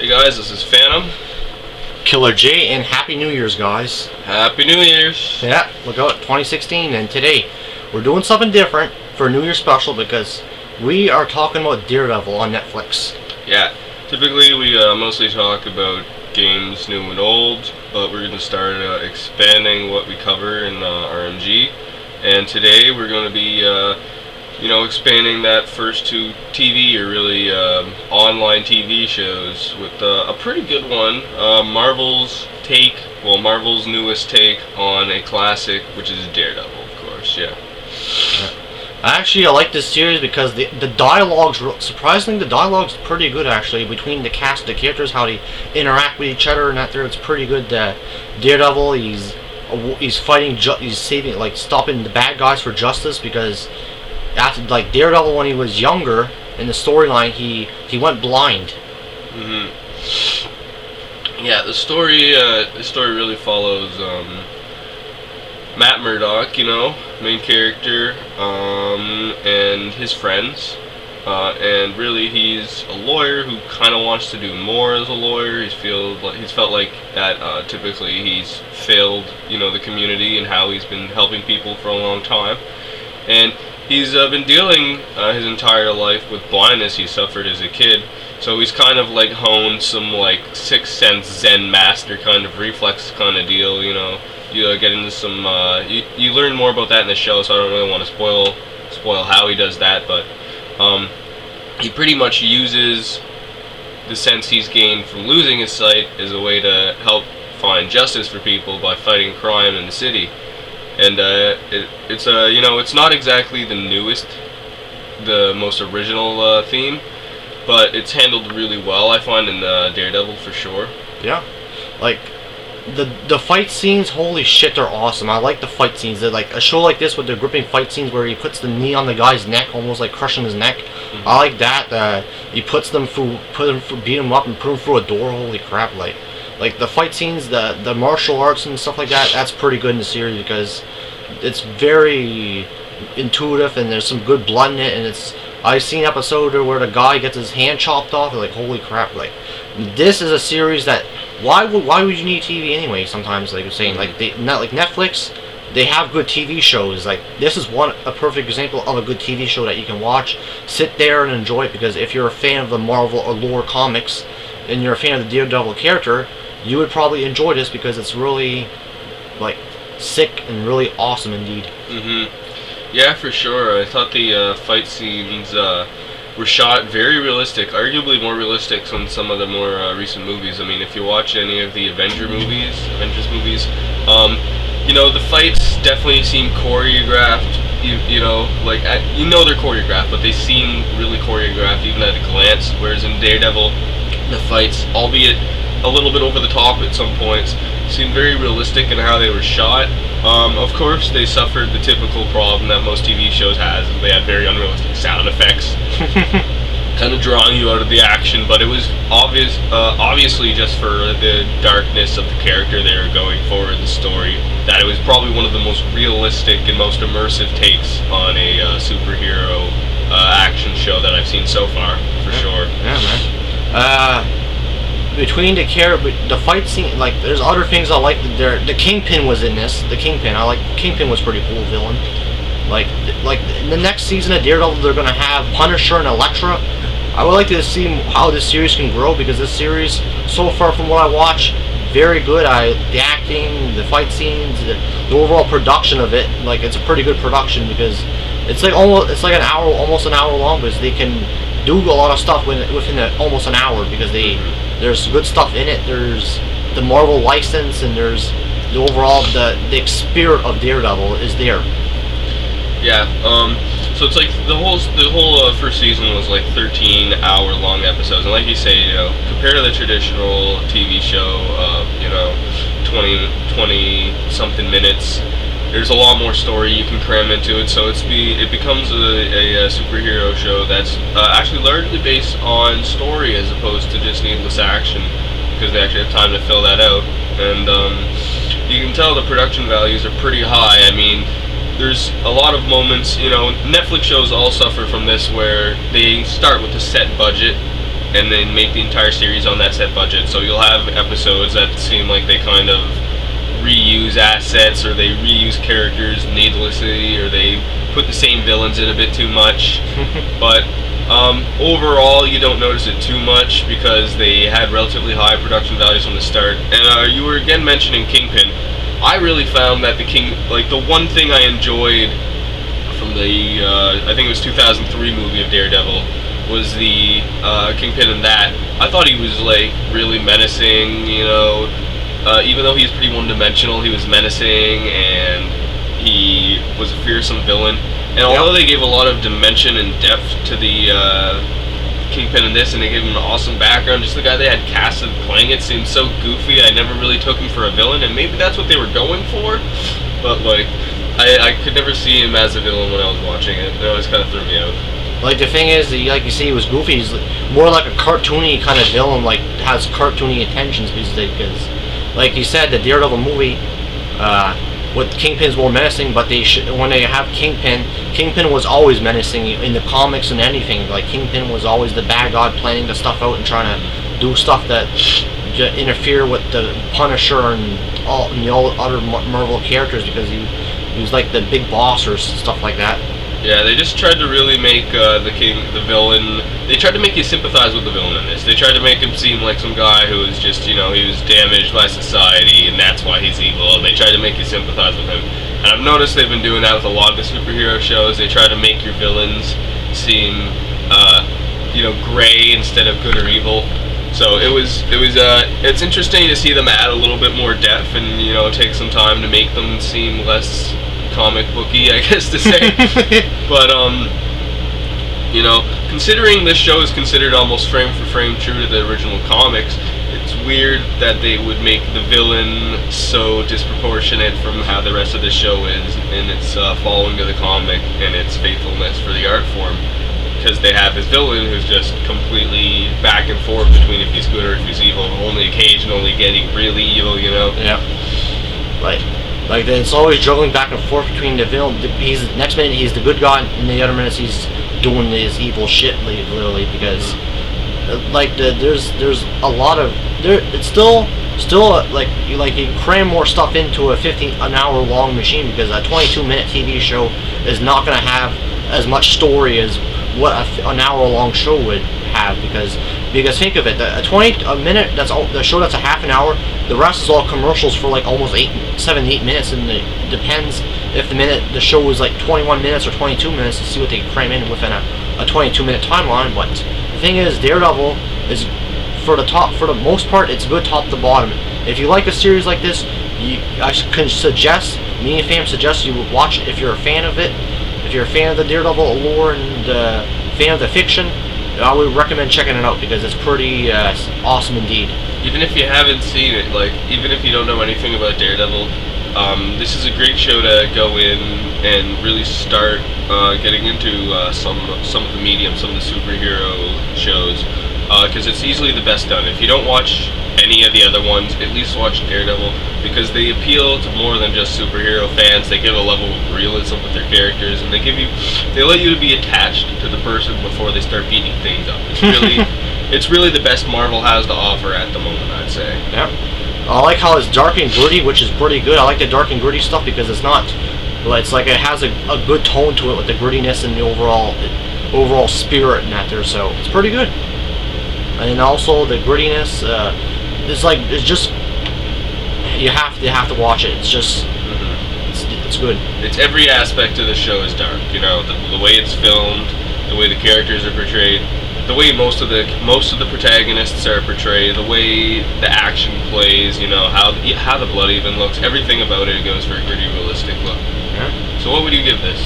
Hey guys, this is Phantom. Killer J, and Happy New Year's, guys. Happy New Year's. Yeah, look out, 2016, and today we're doing something different for a New Year's special because we are talking about DareDevil on Netflix. Yeah, typically we mostly talk about games new and old, but we're going to start expanding what we cover in RMG. And today we're going to be expanding that first to TV, or really online TV shows, with a pretty good one. Marvel's newest take on a classic, which is DareDevil, of course. Yeah. Actually, I like this series because the dialogue's surprisingly, the dialogue's pretty good actually between the cast of the characters, how they interact with each other, and that there it's pretty good. Daredevil, he's fighting, he's saving, like stopping the bad guys for justice, because after, like, Daredevil, when he was younger in the storyline, he went blind. Yeah, the story really follows Matt Murdock, main character, and his friends, and really he's a lawyer who kind of wants to do more as a lawyer. He's felt like that typically he's failed, the community, and how he's been helping people for a long time, and he's been dealing his entire life with blindness he suffered as a kid. So he's kind of like honed some like Sixth Sense Zen master kind of reflex kind of deal. You get into some. You learn more about that in the show, so I don't really want to spoil how he does that. But he pretty much uses the sense he's gained from losing his sight as a way to help find justice for people by fighting crime in the city. And it's not exactly the most original theme, but it's handled really well, I find, in Daredevil for sure. Yeah, like the fight scenes, holy shit, they're awesome. I like the fight scenes. They're like a show like this with the gripping fight scenes where he puts the knee on the guy's neck, almost like crushing his neck. I like that. He beat him up and put him through a door. Holy crap! Like the fight scenes, the martial arts and stuff like that, that's pretty good in the series because it's very intuitive and there's some good blood in it, and I've seen an episode where the guy gets his hand chopped off, and like, holy crap, like, this is a series that, why would you need TV anyway sometimes, like you're saying, like, not like Netflix, they have good TV shows. Like, this is a perfect example of a good TV show that you can watch, sit there and enjoy it, because if you're a fan of the Marvel or lore comics, and you're a fan of the Daredevil character, you would probably enjoy this because it's really, like, sick and really awesome indeed. Yeah, for sure. I thought the fight scenes were shot very realistic, arguably more realistic than some of the more recent movies. I mean, if you watch any of the Avengers movies, the fights definitely seem choreographed. They're choreographed, but they seem really choreographed even at a glance. Whereas in Daredevil, the fights, albeit a little bit over the top at some points, seemed very realistic in how they were shot. Of course, they suffered the typical problem that most TV shows has. They had very unrealistic sound effects, kind of drawing you out of the action. But it was obviously just for the darkness of the character they were going for in the story, that it was probably one of the most realistic and most immersive takes on a superhero action show that I've seen so far, for sure. Yeah, man. Between the fight scene, like, there's other things I like. The Kingpin was in this. Kingpin was pretty cool villain. Like in the next season of Daredevil, they're gonna have Punisher and Elektra. I would like to see how this series can grow, because this series, so far from what I watch, very good. The acting, the fight scenes, the overall production of it, like, it's a pretty good production, because it's like almost an hour long, because they can do a lot of stuff within almost an hour, because there's good stuff in it. There's the Marvel license, and there's the overall the spirit of Daredevil is there. Yeah. So it's like the whole first season was like 13-hour-long episodes, and like you say, compared to the traditional TV show of 20-something minutes, there's a lot more story you can cram into it. So it becomes a superhero show that's actually largely based on story as opposed to just needless action, because they actually have time to fill that out. And you can tell the production values are pretty high. I mean, there's a lot of moments, Netflix shows all suffer from this, where they start with a set budget and then make the entire series on that set budget. So you'll have episodes that seem like they kind of reuse assets, or they reuse characters needlessly, or they put the same villains in a bit too much. But overall, you don't notice it too much because they had relatively high production values from the start. And you were again mentioning Kingpin. I really found that the one thing I enjoyed from the I think it was 2003 movie of Daredevil was the Kingpin in that. I thought he was like really menacing, you know. Even though he was pretty one-dimensional, he was menacing and he was a fearsome villain. And although they gave a lot of dimension and depth to the Kingpin in this, and they gave him an awesome background, just the guy they had casted playing it seemed so goofy, I never really took him for a villain, and maybe that's what they were going for, but like, I could never see him as a villain when I was watching it. It always kind of threw me out. Like, the thing is, like you see, he was goofy. He's more like a cartoony kind of villain, like, has cartoony intentions, because like you said, the Daredevil movie, with Kingpin's more menacing, but when they have Kingpin was always menacing in the comics and anything. Like, Kingpin was always the bad guy planning the stuff out and trying to do stuff that interfere with the Punisher and all other Marvel characters, because he was like the big boss or stuff like that. Yeah, they just tried to really make the villain. They tried to make you sympathize with the villain in this. They tried to make him seem like some guy who was just, you know, he was damaged by society and that's why he's evil. And they tried to make you sympathize with him. And I've noticed they've been doing that with a lot of the superhero shows. They try to make your villains seem, you know, gray instead of good or evil. So it's interesting to see them add a little bit more depth and, you know, take some time to make them seem less comic booky, I guess to say. But you know, considering this show is considered almost frame for frame true to the original comics, it's weird that they would make the villain so disproportionate from how the rest of the show is in its following to the comic and its faithfulness for the art form, because they have this villain who's just completely back and forth between if he's good or if he's evil, only occasionally getting really evil, you know. Yeah. Like it's always juggling back and forth between the villain. Next minute he's the good guy, and the other minutes he's doing his evil shit, literally. Because there's a lot of it's still like you cram more stuff into a an hour long machine, because a 22-minute TV show is not going to have as much story as what an hour long show would have, because think of it, a minute, that's all the show, that's a half an hour. The rest is all commercials for like almost 7 to 8 minutes, and it depends if the show was like 21 minutes or 22 minutes to see what they can cram in within a 22-minute timeline. But the thing is, Daredevil is for the most part, it's good top to bottom. If you like a series like this, I can suggest, me and fam suggest you watch it if you're a fan of it. If you're a fan of the Daredevil lore and fan of the fiction, I would recommend checking it out, because it's pretty awesome indeed. Even if you haven't seen it, like, even if you don't know anything about Daredevil, this is a great show to go in and really start getting into some of the medium, some of the superhero shows, because it's easily the best done. If you don't watch any of the other ones, at least watch Daredevil, because they appeal to more than just superhero fans. They give a level of realism with their characters, and they let you to be attached to the person before they start beating things up. It's really the best Marvel has to offer at the moment, I'd say. Yeah. I like how it's dark and gritty, which is pretty good. I like the dark and gritty stuff, because it's like it has a good tone to it with the grittiness and the overall spirit in that there. So it's pretty good. And also the grittiness, it's just you have to watch it. It's just it's good. It's every aspect of the show is dark. You know, the way it's filmed, the way the characters are portrayed, the way most of the protagonists are portrayed, the way the action plays. You know, how the blood even looks. Everything about it goes for a gritty, realistic look. Yeah. So what would you give this?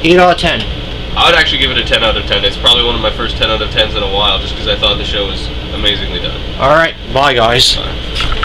8 out of 10. I would actually give it a 10 out of 10. It's probably one of my first 10 out of 10s in a while, just because I thought the show was amazingly done. Alright, bye guys. Bye.